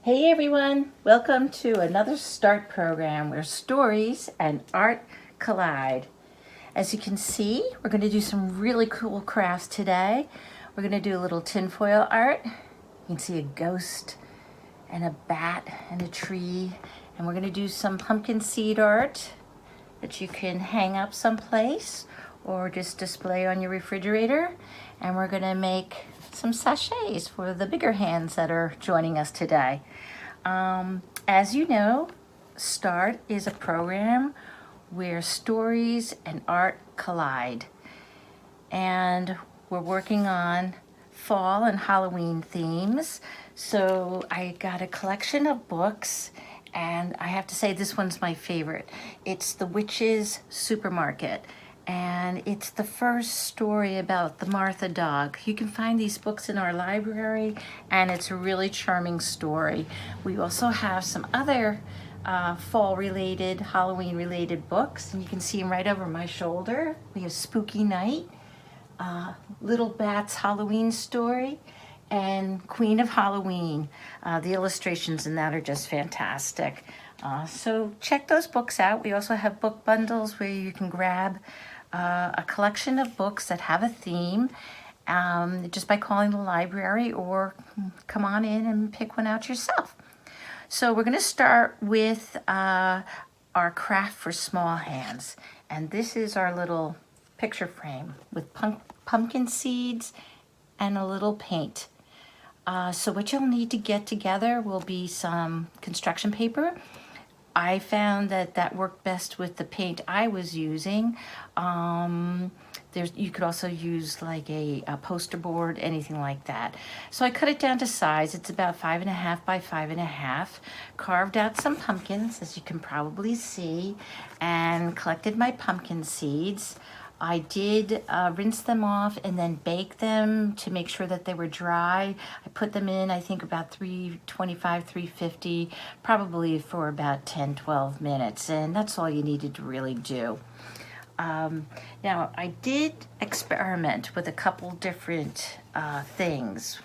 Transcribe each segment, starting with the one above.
Hey everyone, welcome to another StART program where stories and art collide. As you can see, we're going to do some really cool crafts today. We're going to do a little tinfoil art. You can see a ghost and a bat and a tree. And we're going to do some pumpkin seed art that you can hang up someplace or just display on your refrigerator. And we're going to make some sachets for the bigger hands that are joining us today. As you know, StART is a program where stories and art collide. And we're working on fall and Halloween themes. So I got a collection of books, and I have to say this one's my favorite. It's The Witch's Supermarket. And it's the first story about the Martha dog. You can find these books in our library, and it's a really charming story. We also have some other fall-related, Halloween-related books, and you can see them right over my shoulder. We have Spooky Night, Little Bat's Halloween Story, and Queen of Halloween. The illustrations in that are just fantastic. So check those books out. We also have book bundles where you can grab a collection of books that have a theme just by calling the library, or come on in and pick one out yourself. So we're going to start with our craft for small hands, and this is our little picture frame with pumpkin seeds and a little paint. So what you'll need to get together will be some construction paper. I found that worked best with the paint I was using. You could also use like a poster board, anything like that. So I cut it down to size. It's about 5.5 by 5.5. Carved out some pumpkins, as you can probably see, and collected my pumpkin seeds. I did rinse them off and then bake them to make sure that they were dry. I put them in, I think, about 325, 350, probably for about 10-12 minutes, and that's all you needed to really do. Now, I did experiment with a couple different things.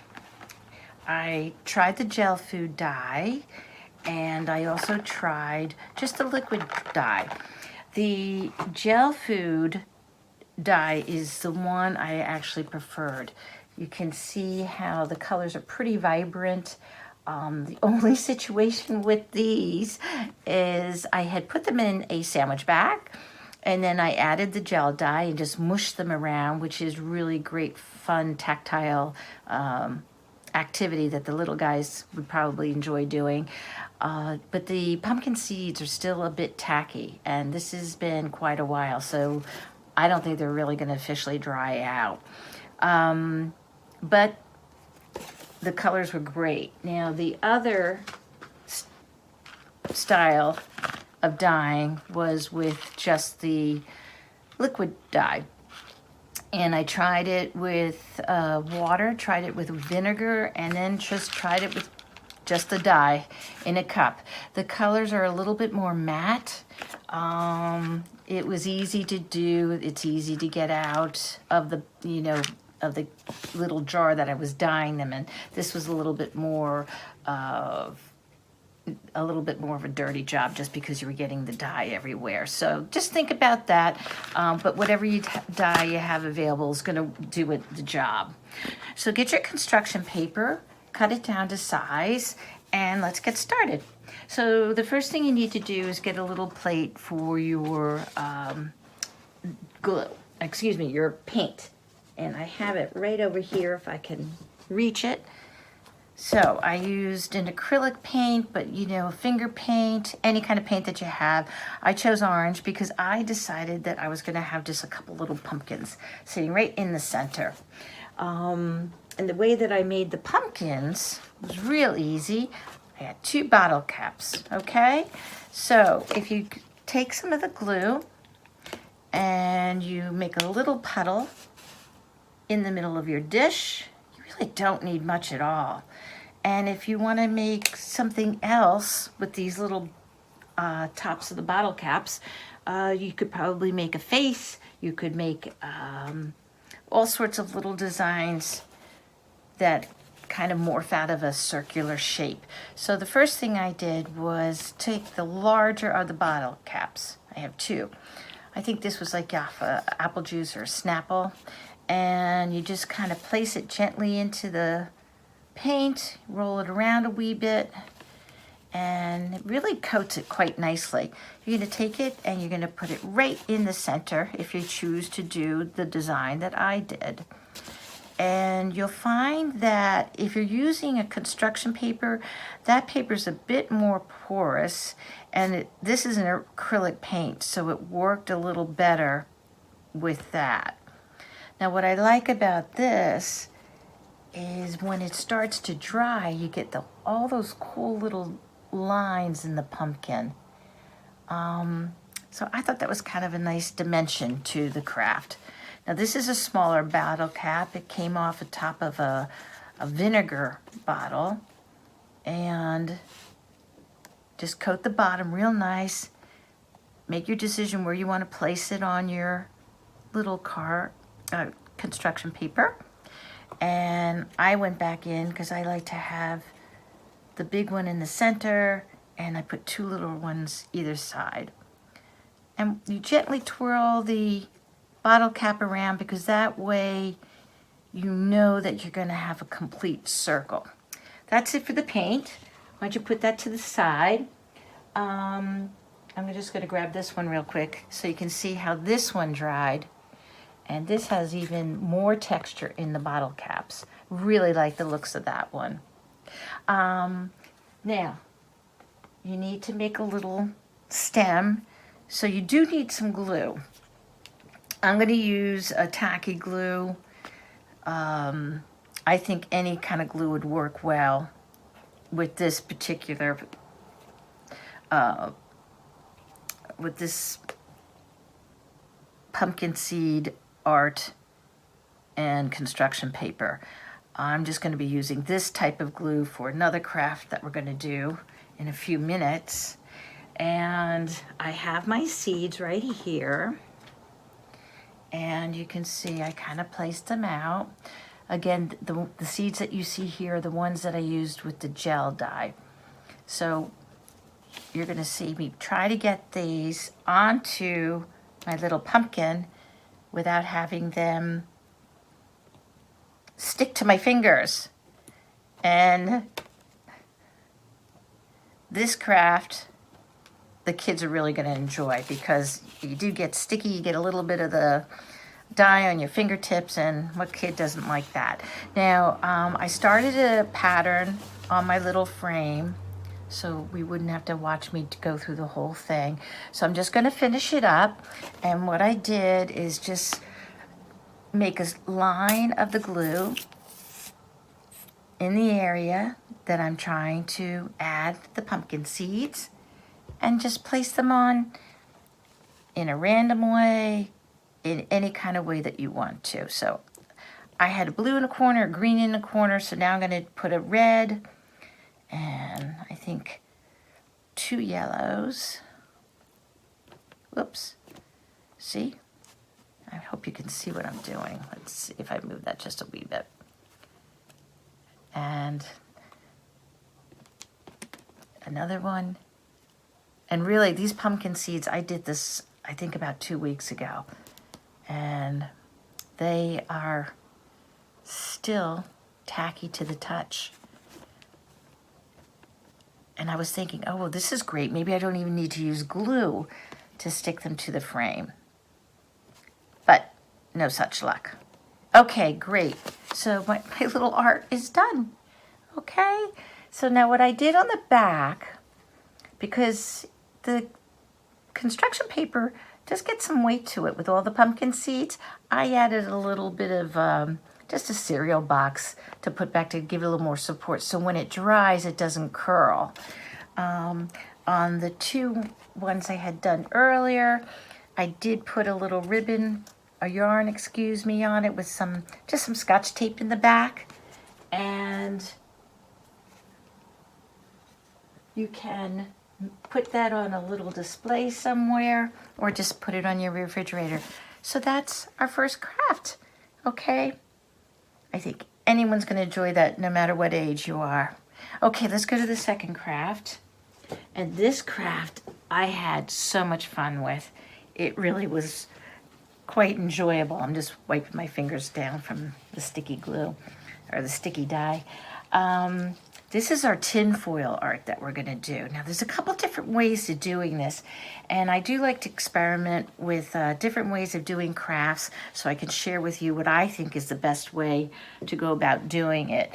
I tried the gel food dye, and I also tried just the liquid dye. The gel food dye is the one I actually preferred. You can see how the colors are pretty vibrant. The only situation with these is I had put them in a sandwich bag, and then I added the gel dye and just mushed them around, which is really great, fun, tactile activity that the little guys would probably enjoy doing. But the pumpkin seeds are still a bit tacky, and this has been quite a while, so I don't think they're really going to officially dry out. But the colors were great. Now, the other style of dyeing was with just the liquid dye. And I tried it with water, tried it with vinegar, and then just tried it with just the dye in a cup. The colors are a little bit more matte. It was easy to do. It's easy to get out of the, of the little jar that I was dyeing them in. This was a little bit more of a dirty job, just because you were getting the dye everywhere. So just think about that. But whatever dye you have available is going to do the job. So get your construction paper, cut it down to size, and let's get started. So the first thing you need to do is get a little plate for your your paint. And I have it right over here if I can reach it. So I used an acrylic paint, but finger paint, any kind of paint that you have. I chose orange because I decided that I was going to have just a couple little pumpkins sitting right in the center. And the way that I made the pumpkins was real easy. I had 2 bottle caps, okay? So if you take some of the glue and you make a little puddle in the middle of your dish, you really don't need much at all. And if you want to make something else with these little tops of the bottle caps, you could probably make a face. You could make all sorts of little designs that kind of morph out of a circular shape. So the first thing I did was take the larger of the bottle caps. I have two. I think this was like off apple juice or Snapple. And you just kind of place it gently into the paint, roll it around a wee bit, and it really coats it quite nicely. You're going to take it and you're going to put it right in the center if you choose to do the design that I did. And you'll find that if you're using a construction paper, that paper is a bit more porous, and this is an acrylic paint, so it worked a little better with that. Now what I like about this is when it starts to dry, you get all those cool little lines in the pumpkin. So I thought that was kind of a nice dimension to the craft. Now this is a smaller bottle cap. It came off the top of a vinegar bottle. And just coat the bottom real nice. Make your decision where you want to place it on your little construction paper. And I went back in because I like to have the big one in the center, and I put two little ones either side. And you gently twirl the bottle cap around because that way you know that you're going to have a complete circle. That's it for the paint. Why don't you put that to the side? I'm just going to grab this one real quick so you can see how this one dried. And this has even more texture in the bottle caps. Really like the looks of that one. Now, you need to make a little stem. So you do need some glue. I'm going to use a tacky glue. I think any kind of glue would work well with this particular, with this pumpkin seed art and construction paper. I'm just going to be using this type of glue for another craft that we're going to do in a few minutes. And I have my seeds right here. And you can see I kind of placed them out. Again, the seeds that you see here are the ones that I used with the gel dye. So you're going to see me try to get these onto my little pumpkin without having them stick to my fingers. And this craft, the kids are really going to enjoy because you do get sticky, you get a little bit of the dye on your fingertips, and what kid doesn't like that? Now, I started a pattern on my little frame so we wouldn't have to watch me go through the whole thing. So I'm just going to finish it up, and what I did is just make a line of the glue in the area that I'm trying to add the pumpkin seeds, and just place them on in a random way, in any kind of way that you want to. So I had a blue in a corner, a green in a corner, so now I'm going to put a red, and I think 2 yellows. Whoops. See? I hope you can see what I'm doing. Let's see if I move that just a wee bit. And another one. And really, these pumpkin seeds, I did this, I think, about 2 weeks ago. And they are still tacky to the touch. And I was thinking, oh, well, this is great. Maybe I don't even need to use glue to stick them to the frame. But no such luck. Okay, great. So my little art is done. Okay, so now what I did on the back, because the construction paper does get some weight to it with all the pumpkin seeds, I added a little bit of just a cereal box to put back to give it a little more support, so when it dries it doesn't curl. On the 2 ones I had done earlier, I did put a little ribbon, a yarn, excuse me, on it with just some Scotch tape in the back, and you can put that on a little display somewhere or just put it on your refrigerator. So that's our first craft, okay? I think anyone's going to enjoy that no matter what age you are. Okay, let's go to the second craft. And this craft I had so much fun with. It really was quite enjoyable. I'm just wiping my fingers down from the sticky glue or the sticky dye. This is our tinfoil art that we're going to do. Now, there's a couple different ways of doing this, and I do like to experiment with different ways of doing crafts so I can share with you what I think is the best way to go about doing it.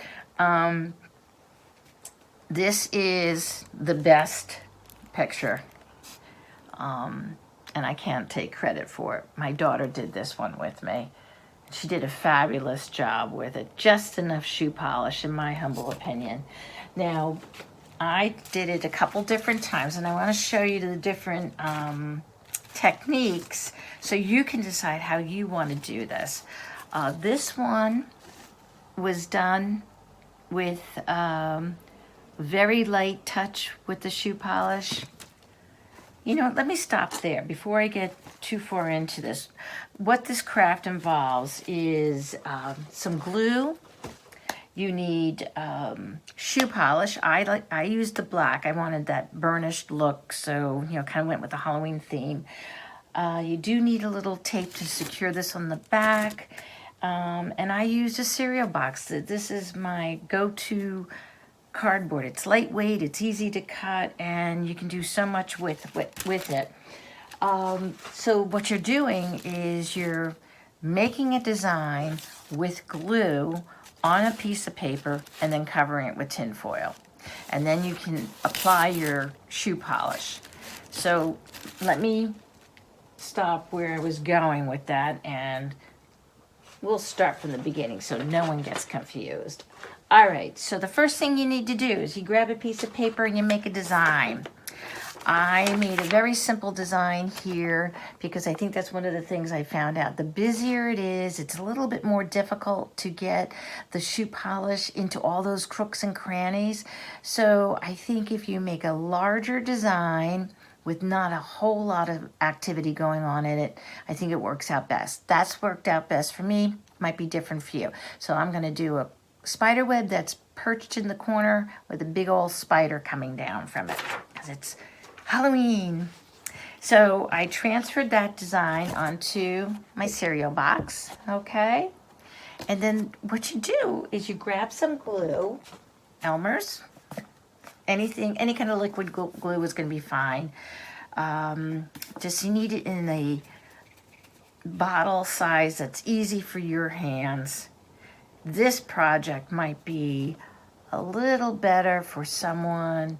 This is the best picture, and I can't take credit for it. My daughter did this one with me. She did a fabulous job with it. Just enough shoe polish, in my humble opinion. Now, I did it a couple different times, and I want to show you the different techniques so you can decide how you want to do this. This one was done with very light touch with the shoe polish. You know, let me stop there before I get too far into this. What this craft involves is some glue. You need shoe polish. I used the black. I wanted that burnished look, so you know, kind of went with the Halloween theme. You do need a little tape to secure this on the back, and I used a cereal box. This is my go-to cardboard. It's lightweight, it's easy to cut, and you can do so much with it. So what you're doing is you're making a design with glue on a piece of paper and then covering it with tin foil. And then you can apply your shoe polish. So let me stop where I was going with that, and we'll start from the beginning so no one gets confused. All right, so the first thing you need to do is you grab a piece of paper and you make a design. I made a very simple design here because I think that's one of the things I found out. The busier it is, it's a little bit more difficult to get the shoe polish into all those crooks and crannies. So I think if you make a larger design with not a whole lot of activity going on in it, I think it works out best. That's worked out best for me, might be different for you. So I'm gonna do a spider web that's perched in the corner with a big old spider coming down from it because it's Halloween. So I transferred that design onto my cereal box, okay? And then what you do is you grab some glue, Elmer's, anything, any kind of liquid glue is gonna be fine. Just you need it in a bottle size that's easy for your hands. This project might be a little better for someone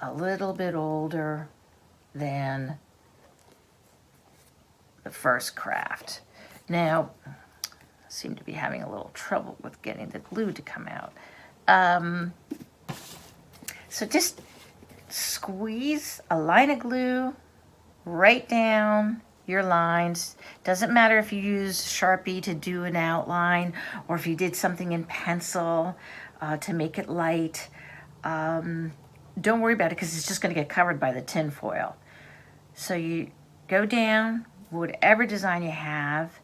a little bit older than the first craft. Now, I seem to be having a little trouble with getting the glue to come out. So just squeeze a line of glue right down your lines. Doesn't matter if you use Sharpie to do an outline or if you did something in pencil to make it light. Don't worry about it because it's just going to get covered by the tin foil. So you go down whatever design you have,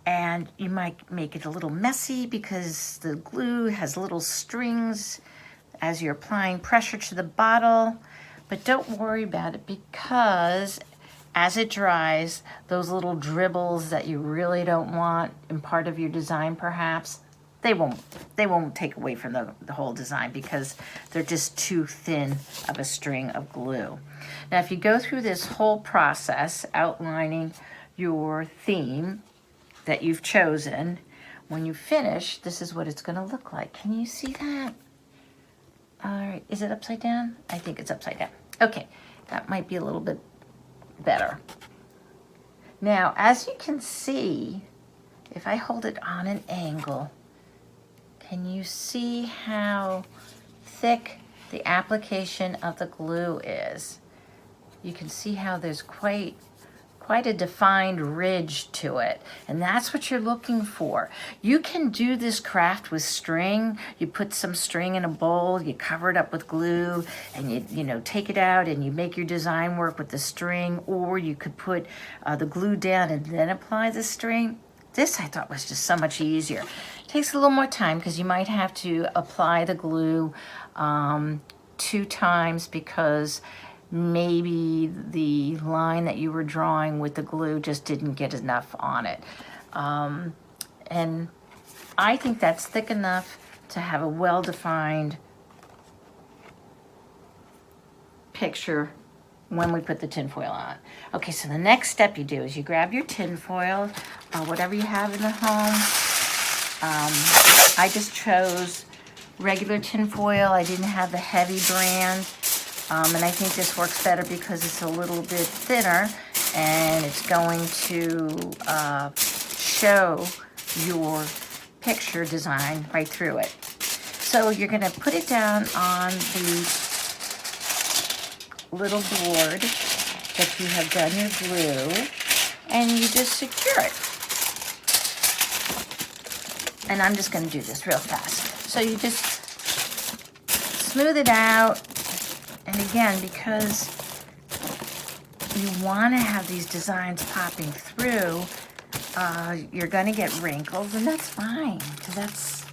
and you might make it a little messy because the glue has little strings as you're applying pressure to the bottle, but don't worry about it because as it dries, those little dribbles that you really don't want in part of your design perhaps, they won't take away from the whole design because they're just too thin of a string of glue. Now if you go through this whole process outlining your theme that you've chosen, when you finish, this is what it's going to look like. Can you see that? All right, is it upside down? I think it's upside down. Okay, that might be a little bit better. Now, as you can see, if I hold it on an angle, can you see how thick the application of the glue is? You can see how there's quite a defined ridge to it, and that's what you're looking for. You can do this craft with string. You put some string in a bowl, you cover it up with glue, and you take it out and you make your design work with the string, or you could put the glue down and then apply the string. This I thought was just so much easier. It takes a little more time because you might have to apply the glue 2 times because maybe the line that you were drawing with the glue just didn't get enough on it. And I think that's thick enough to have a well-defined picture when we put the tinfoil on. Okay, so the next step you do is you grab your tinfoil, whatever you have in the home. I just chose regular tinfoil. I didn't have the heavy brand. And I think this works better because it's a little bit thinner and it's going to show your picture design right through it. So you're going to put it down on the little board that you have done your glue, and you just secure it. And I'm just going to do this real fast. So you just smooth it out, and again, because you want to have these designs popping through, you're going to get wrinkles, and that's fine. So that's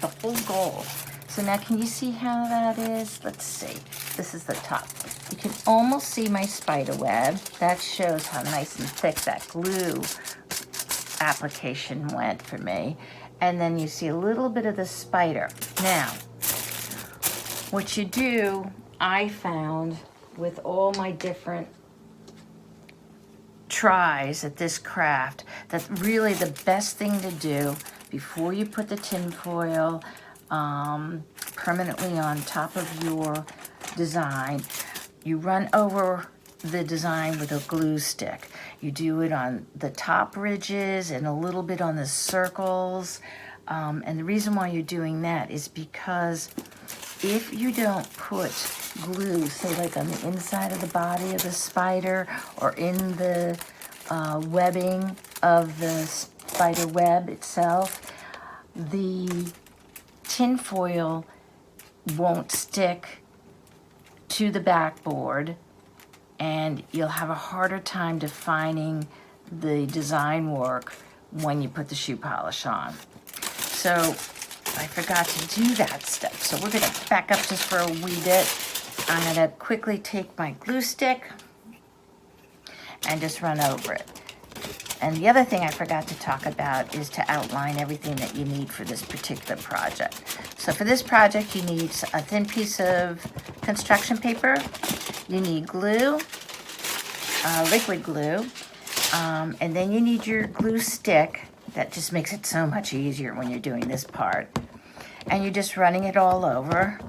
the whole goal. So now can you see how that is? Let's see. This is the top. You can almost see my spider web. That shows how nice and thick that glue application went for me. And then you see a little bit of the spider. Now, what you do, I found with all my different tries at this craft, that really the best thing to do before you put the tinfoil permanently on top of your design, you run over the design with a glue stick. You do it on the top ridges and a little bit on the circles. And the reason why you're doing that is because if you don't put glue, say like on the inside of the body of the spider or in the webbing of the spider web itself, the tinfoil won't stick to the backboard, and you'll have a harder time defining the design work when you put the shoe polish on. So I forgot to do that step. So we're gonna back up just for a wee bit. I'm gonna quickly take my glue stick and just run over it. And the other thing I forgot to talk about is to outline everything that you need for this particular project. So for this project, you need a thin piece of construction paper. You need glue, liquid glue, and then you need your glue stick. That just makes it so much easier when you're doing this part. And you're just running it all over.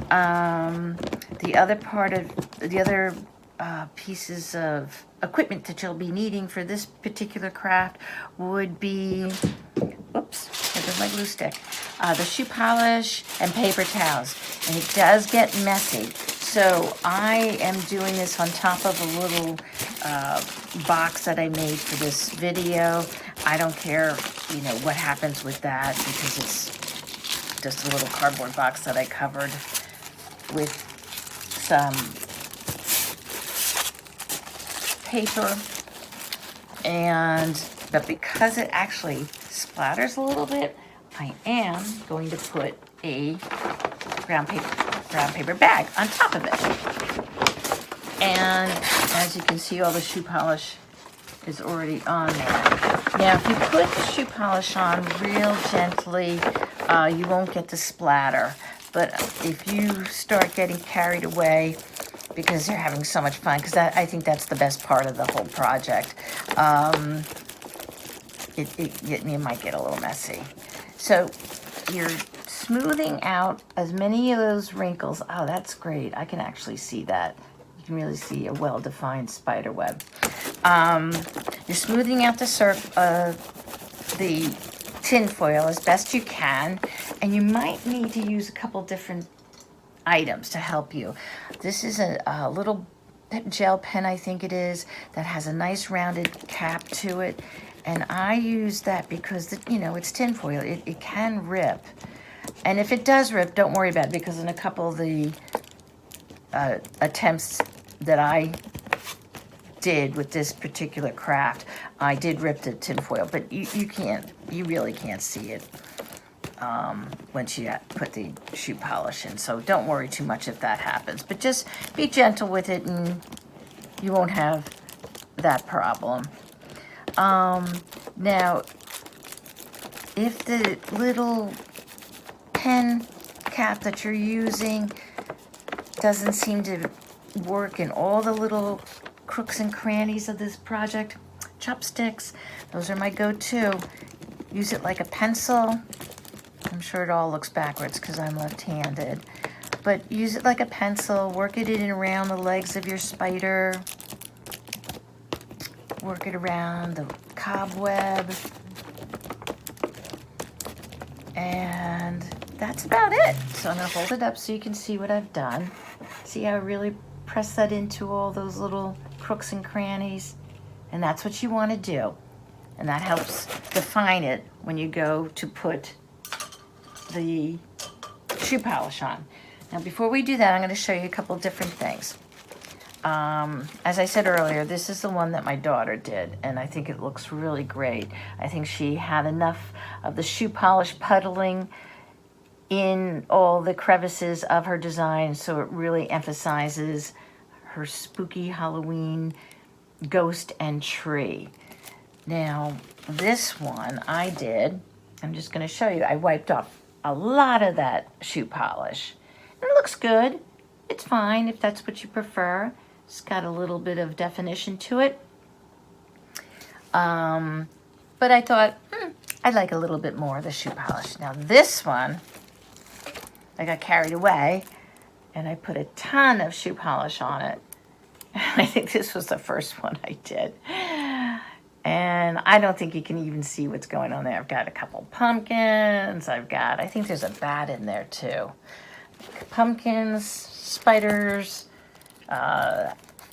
The other pieces of equipment that you'll be needing for this particular craft would be, oops, there's my glue stick, the shoe polish and paper towels. And it does get messy. So I am doing this on top of a little box that I made for this video. I don't care, what happens with that because it's just a little cardboard box that I covered with some paper. But because it actually splatters a little bit, I am going to put a brown paper bag on top of it. And as you can see, all the shoe polish is already on there. Now, if you put the shoe polish on real gently, you won't get the splatter. But if you start getting carried away, because you're having so much fun, because I think that's the best part of the whole project, you might get a little messy. So you're smoothing out as many of those wrinkles. Oh, that's great. I can actually see that. You can really see a well-defined spider web. You're smoothing out the tinfoil as best you can, and you might need to use a couple different items to help you. This is a little gel pen, I think it is, that has a nice rounded cap to it, and I use that because it's tinfoil. It can rip, and if it does rip, don't worry about it, because in a couple of the attempts that I did with this particular craft. I did rip the tinfoil, but you really can't see it once you put the shoe polish in. So don't worry too much if that happens, but just be gentle with it and you won't have that problem. Now, if the little pen cap that you're using doesn't seem to work in all the little crooks and crannies of this project, chopsticks, those are my go-to. Use it like a pencil. I'm sure it all looks backwards because I'm left-handed, but use it like a pencil, work it in and around the legs of your spider, work it around the cobweb, and that's about it. So I'm going to hold it up so you can see what I've done. See how I really press that into all those little crooks and crannies? And that's what you want to do. And that helps define it when you go to put the shoe polish on. Now before we do that, I'm going to show you a couple different things. As I said earlier, this is the one that my daughter did, and I think it looks really great. I think she had enough of the shoe polish puddling in all the crevices of her design, so it really emphasizes her spooky Halloween ghost and tree. Now, this one I did, I'm just going to show you. I wiped off a lot of that shoe polish. And it looks good. It's fine if that's what you prefer. It's got a little bit of definition to it. But I thought, I'd like a little bit more of the shoe polish. Now this one, I got carried away and I put a ton of shoe polish on it. I think this was the first one I did. And I don't think you can even see what's going on there. I've got a couple pumpkins. I think there's a bat in there too. Pumpkins, spiders,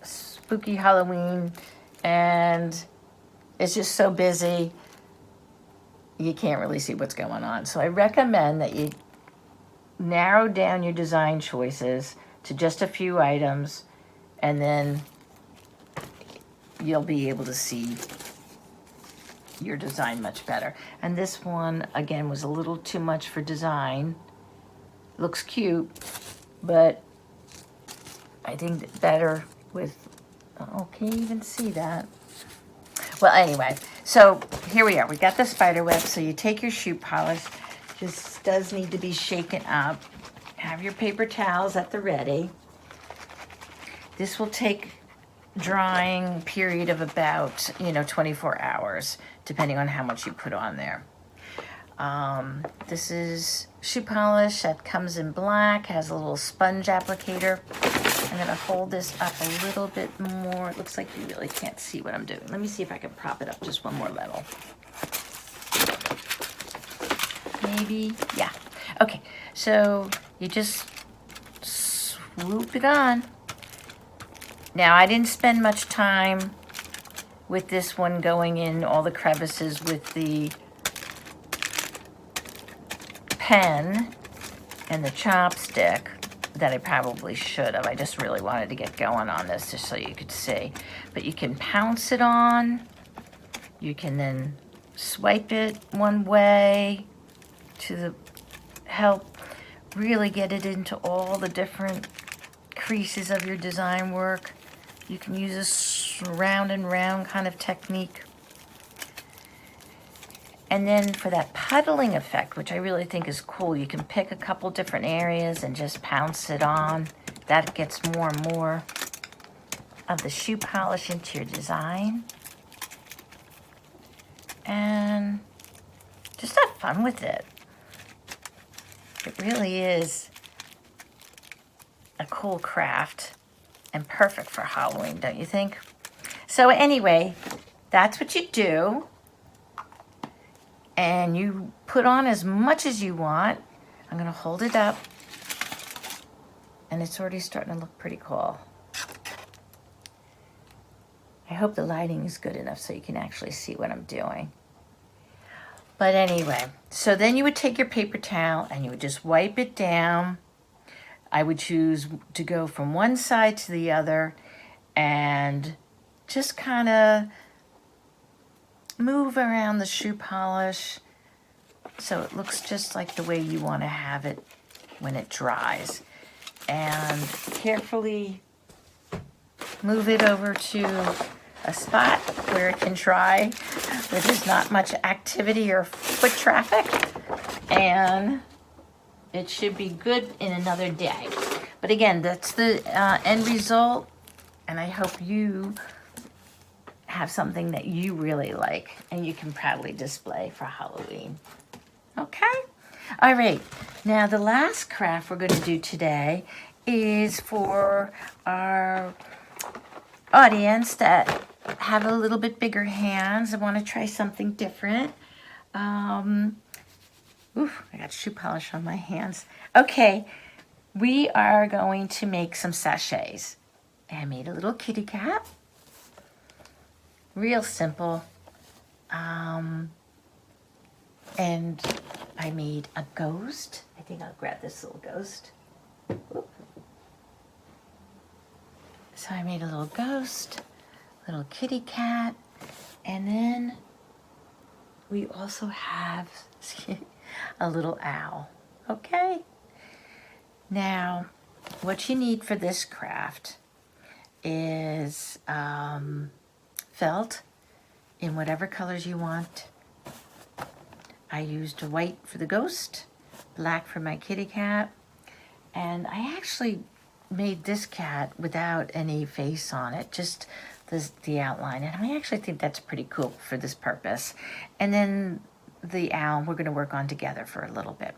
spooky Halloween, and it's just so busy you can't really see what's going on. So I recommend that you narrow down your design choices to just a few items, and then you'll be able to see your design much better. And this one again was a little too much for design. Looks cute, but I think better with, oh, can you even see that? Well, anyway, so here we are. We got the spider web. So you take your shoe polish, just does need to be shaken up. Have your paper towels at the ready. This will take drying period of about, 24 hours, depending on how much you put on there. This is shoe polish that comes in black, has a little sponge applicator. I'm going to hold this up a little bit more. It looks like you really can't see what I'm doing. Let me see if I can prop it up just one more level. Maybe, yeah. Okay, so you just swoop it on. Now, I didn't spend much time with this one going in all the crevices with the pen and the chopstick that I probably should have. I just really wanted to get going on this just so you could see. But you can pounce it on. You can then swipe it one way to help really get it into all the different creases of your design work. You can use this round and round kind of technique. And then for that puddling effect, which I really think is cool, you can pick a couple different areas and just pounce it on. That gets more and more of the shoe polish into your design. And just have fun with it. It really is a cool craft and perfect for Halloween, don't you think? So anyway, that's what you do. And you put on as much as you want. I'm going to hold it up. And it's already starting to look pretty cool. I hope the lighting is good enough so you can actually see what I'm doing. But anyway, so then you would take your paper towel and you would just wipe it down. I would choose to go from one side to the other and just kind of move around the shoe polish so it looks just like the way you want to have it when it dries. And carefully move it over to a spot where it can dry, where there's not much activity or foot traffic, and it should be good in another day. But again, that's the end result, and I hope you have something that you really like and you can proudly display for Halloween. Okay? All right, now the last craft we're going to do today is for our audience that have a little bit bigger hands and want to try something different. I got shoe polish on my hands. Okay, we are going to make some sachets. I made a little kitty cat. Real simple. And I made a ghost. I think I'll grab this little ghost. Oop. So I made a little ghost, little kitty cat, and then we also have a little owl. Okay? Now, what you need for this craft is felt in whatever colors you want. I used white for the ghost, black for my kitty cat, and I actually made this cat without any face on it, just the outline, and I actually think that's pretty cool for this purpose. And then the owl we're going to work on together for a little bit.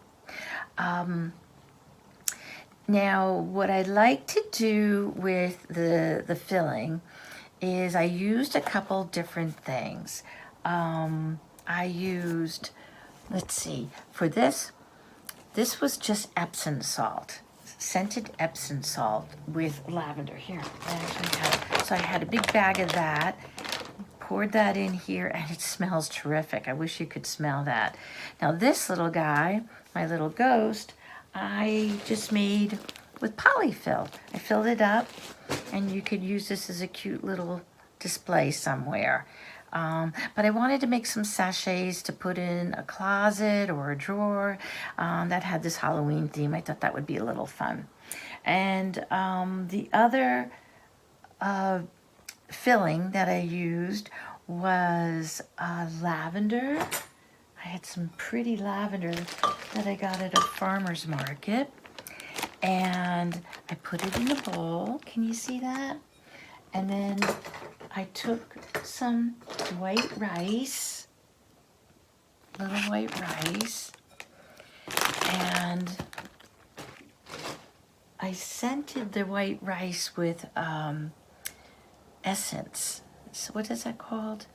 Now, what I like to do with the filling is I used a couple different things. I used, let's see, for this was just Epsom salt, scented Epsom salt with lavender. Here, so I had a big bag of that, poured that in here, and it smells terrific. I wish you could smell that. Now this little guy, my little ghost, I just made with polyfill. I filled it up, and you could use this as a cute little display somewhere. But I wanted to make some sachets to put in a closet or a drawer that had this Halloween theme. I thought that would be a little fun. And the other filling that I used was lavender. I had some pretty lavender that I got at a farmer's market. And I put it in a bowl. Can you see that? And then I took some white rice, little white rice, and I scented the white rice with essence. So what is that called?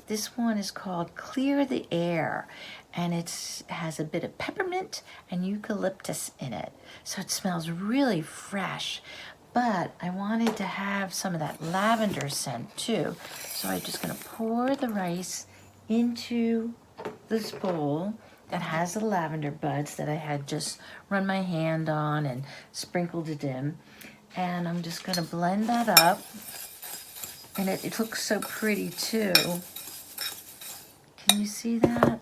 This one is called Clear the Air, and it has a bit of peppermint and eucalyptus in it. So it smells really fresh, but I wanted to have some of that lavender scent too. So I'm just gonna pour the rice into this bowl that has the lavender buds that I had just run my hand on and sprinkled it in. And I'm just gonna blend that up. And it looks so pretty too. Can you see that?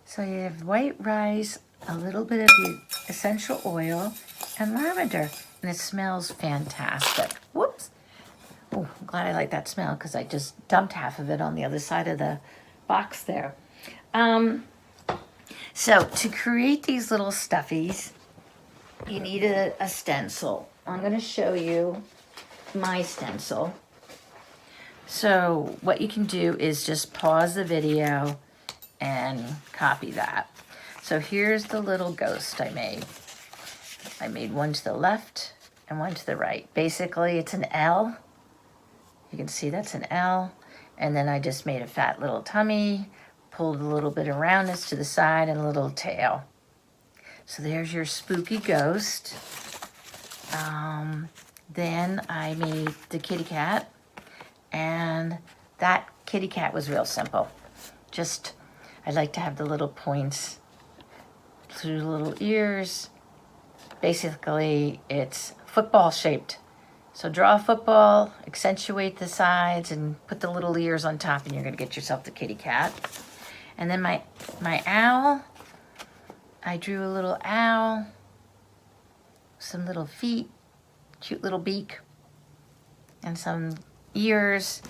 So you have white rice, a little bit of the essential oil, and lavender, and it smells fantastic. Whoops. Oh, I'm glad I like that smell because I just dumped half of it on the other side of the box there. So to create these little stuffies, you need a stencil. I'm going to show you my stencil. So what you can do is just pause the video and copy that. So here's the little ghost I made. I made one to the left and one to the right. Basically, it's an L. You can see that's an L. And then I just made a fat little tummy, pulled a little bit of roundness to the side, and a little tail. So there's your spooky ghost. Then I made the kitty cat. And that kitty cat was real simple. Just, I like to have the little points through the little ears. Basically, it's football shaped. So draw a football, accentuate the sides, and put the little ears on top, and you're gonna get yourself the kitty cat. And then my owl, I drew a little owl, some little feet, cute little beak, and some ears.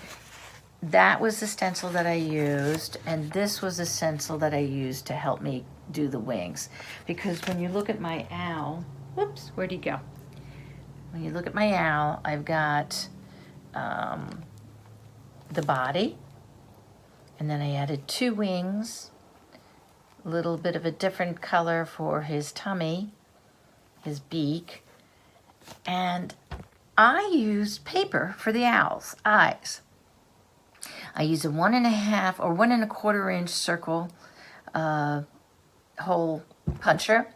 That was the stencil that I used, and this was the stencil that I used to help me do the wings. Because when you look at my owl, whoops, where'd he go? When you look at my owl, I've got the body, and then I added 2 wings, a little bit of a different color for his tummy, his beak, and I used paper for the owl's eyes. I used a 1.5 or 1 1/4 inch circle hole puncher.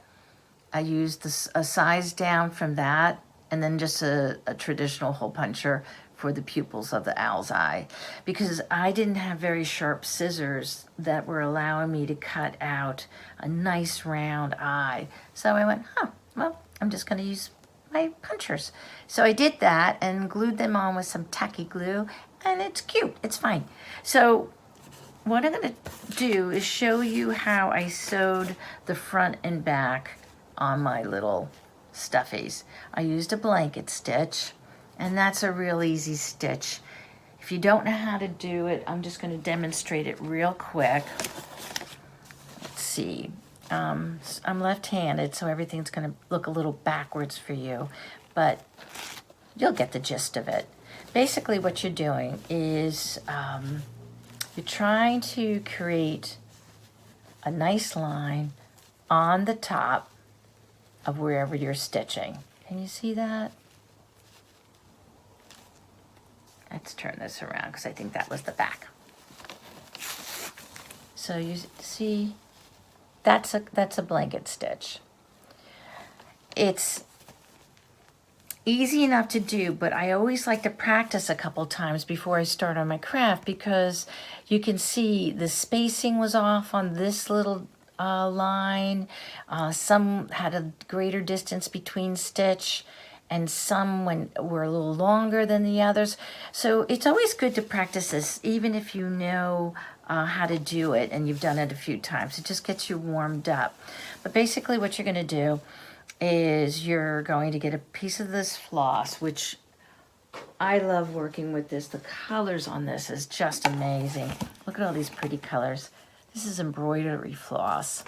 I used a size down from that, and then just a traditional hole puncher for the pupils of the owl's eye, because I didn't have very sharp scissors that were allowing me to cut out a nice round eye. So I went, well, I'm just going to use my punchers. So I did that and glued them on with some tacky glue, and it's cute. It's fine. So what I'm going to do is show you how I sewed the front and back on my little stuffies. I used a blanket stitch, and that's a real easy stitch. If you don't know how to do it, I'm just going to demonstrate it real quick. Let's see. I'm left-handed, so everything's going to look a little backwards for you, but you'll get the gist of it. Basically, what you're doing is you're trying to create a nice line on the top of wherever you're stitching. Can you see that? Let's turn this around because I think that was the back. So you see, that's a blanket stitch. It's easy enough to do, but I always like to practice a couple times before I start on my craft, because you can see the spacing was off on this little line. Some had a greater distance between stitch, and some were a little longer than the others. So it's always good to practice this, even if you know how to do it and you've done it a few times. It just gets you warmed up. But basically what you're going to do is you're going to get a piece of this floss, which I love working with this. The colors on this is just amazing. Look at all these pretty colors. This is embroidery floss.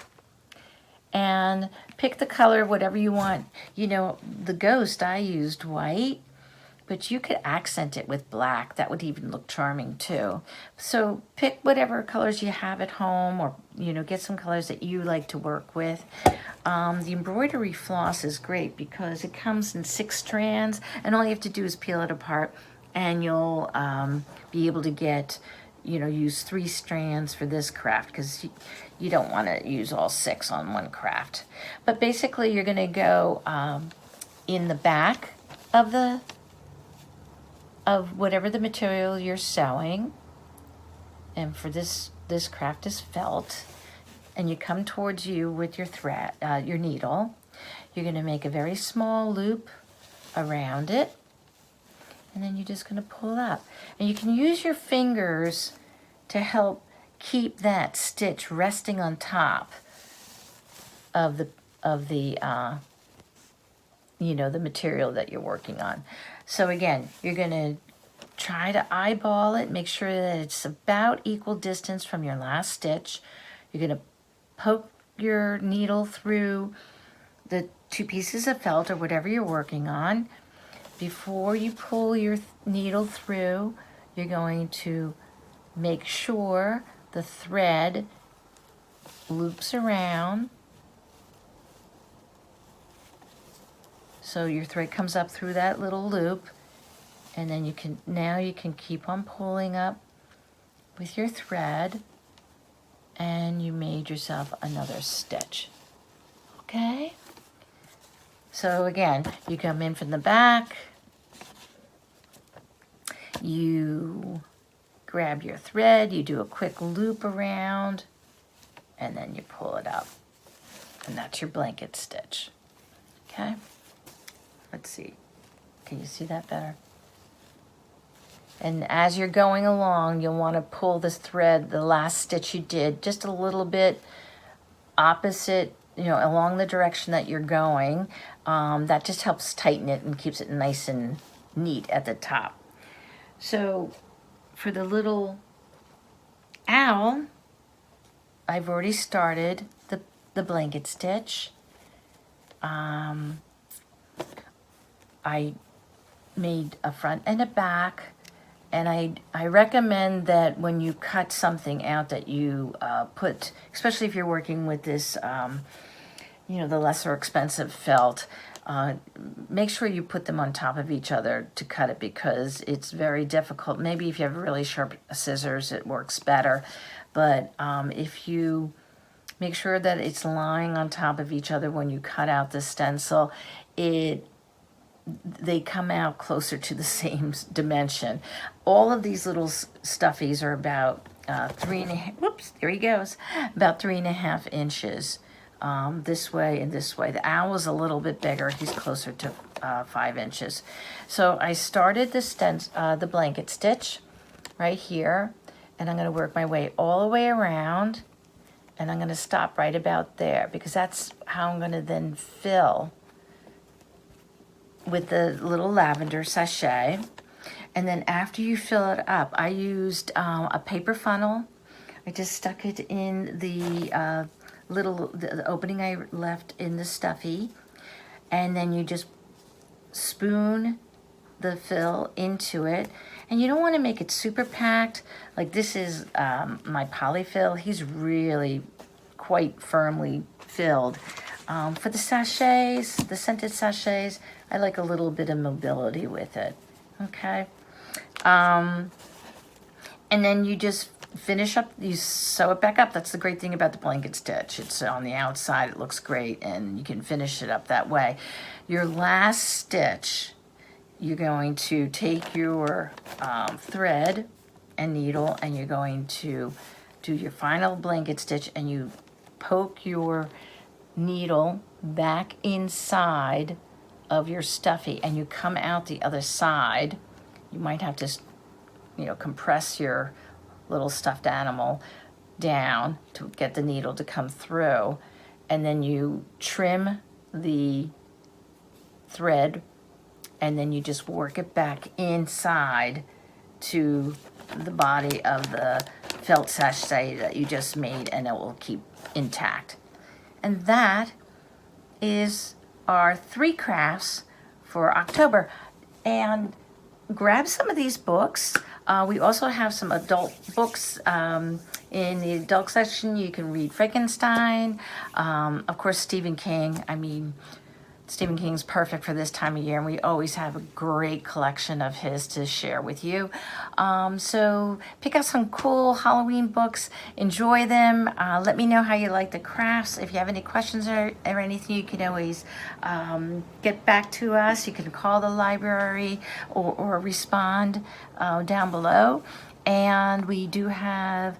And pick the color, whatever you want. You know, the ghost, I used white, but you could accent it with black. That would even look charming too. So pick whatever colors you have at home, or, you know, get some colors that you like to work with. The embroidery floss is great because it comes in 6 strands, and all you have to do is peel it apart, and you'll be able to get, you know, use 3 strands for this craft, because you don't want to use all 6 on one craft. But basically you're going to go in the back of whatever the material you're sewing, and for this craft is felt, and you come towards you with your thread, your needle. You're going to make a very small loop around it, and then you're just going to pull up. And you can use your fingers to help keep that stitch resting on top of the you know, the material that you're working on. So again, you're going to try to eyeball it, make sure that it's about equal distance from your last stitch. You're going to poke your needle through the 2 pieces of felt or whatever you're working on. Before you pull your needle through, you're going to make sure the thread loops around. So your thread comes up through that little loop, and then you can keep on pulling up with your thread, and you made yourself another stitch. Okay? So again, you come in from the back, you grab your thread, you do a quick loop around, and then you pull it up. And that's your blanket stitch. Okay? Let's see. Can you see that better? And as you're going along, you'll want to pull this thread, the last stitch you did, just a little bit opposite, along the direction that you're going. That just helps tighten it and keeps it nice and neat at the top. So for the little owl, I've already started the blanket stitch. I made a front and a back, and I recommend that when you cut something out that you put, especially if you're working with this, the lesser expensive felt, make sure you put them on top of each other to cut it, because it's very difficult. Maybe if you have really sharp scissors, it works better. But if you make sure that it's lying on top of each other when you cut out the stencil, they come out closer to the same dimension. All of these little stuffies are about 3.5, whoops, there he goes, about 3.5 inches. This way and this way. The owl's a little bit bigger. He's closer to 5 inches. So I started the blanket stitch right here, and I'm going to work my way all the way around, and I'm going to stop right about there, because that's how I'm going to then fill with the little lavender sachet. And then after you fill it up, I used a paper funnel. I just stuck it in the the opening I left in the stuffy, and then you just spoon the fill into it. And you don't want to make it super packed. Like this is my polyfill. He's really quite firmly filled. For the sachets, the scented sachets, I like a little bit of mobility with it. Okay. And then you just finish up, you sew it back up. That's the great thing about the blanket stitch. It's on the outside, it looks great, and you can finish it up that way. Your last stitch, you're going to take your thread and needle, and you're going to do your final blanket stitch, and you poke your needle back inside of your stuffy, and you come out the other side. You might have to, compress your little stuffed animal down to get the needle to come through, and then you trim the thread, and then you just work it back inside to the body of the felt sachet that you just made, and it will keep intact. And that is our 3 crafts for October. And grab some of these books. We also have some adult books. In the adult section, you can read Frankenstein. Of course, Stephen King. Stephen King's perfect for this time of year, and we always have a great collection of his to share with you. So pick out some cool Halloween books, enjoy them. Let me know how you like the crafts. If you have any questions or anything, you can always get back to us. You can call the library or respond down below. And we do have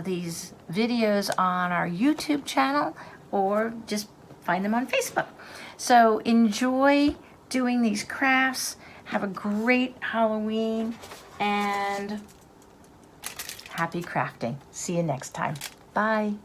these videos on our YouTube channel, or just find them on Facebook. So enjoy doing these crafts. Have a great Halloween, and happy crafting. See you next time. Bye.